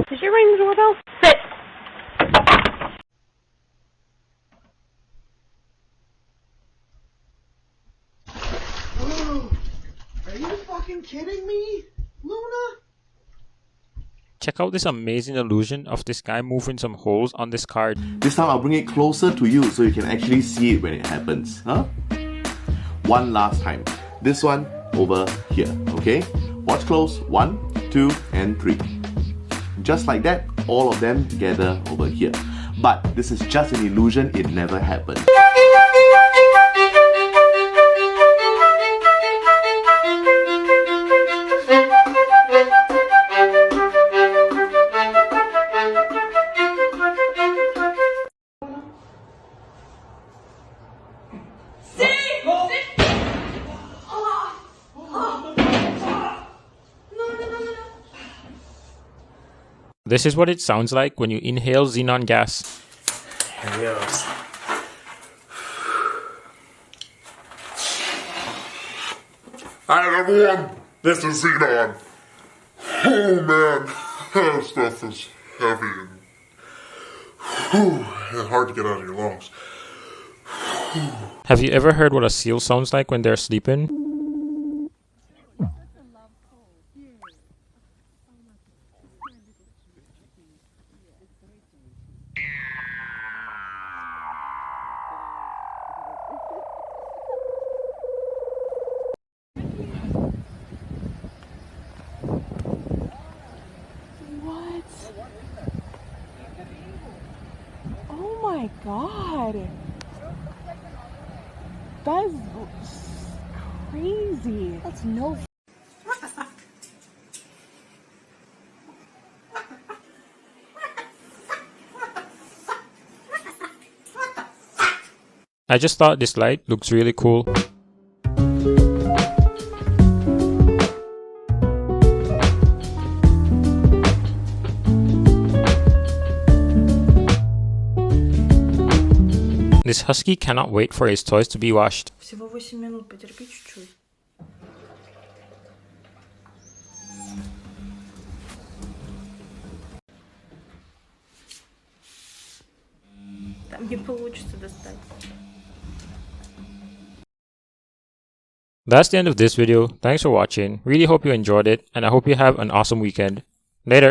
Did you ring the doorbell? Sit! Oh, are you fucking kidding me, Luna? Check out this amazing illusion of this guy moving some holes on this card. This time I'll bring it closer to you so you can actually see it when it happens. Huh? One last time. This one over here, okay? Watch close. 1, 2, and 3. Just like that, all of them together over here. But this is just an illusion, it never happened. This is what it sounds like when you inhale xenon gas. Here it goes. Hi everyone, this is Xenon. Oh man, that stuff is heavy and hard to get out of your lungs. Have you ever heard what a seal sounds like when they're sleeping? Oh my god. That's crazy. That's no. What the fuck? I just thought this light looks really cool. This husky cannot wait for his toys to be washed. Всего 8 минут, потерпи чуть-чуть. Там не получится достать. That's the end of this video. Thanks for watching. Really hope you enjoyed it, and I hope you have an awesome weekend. Later!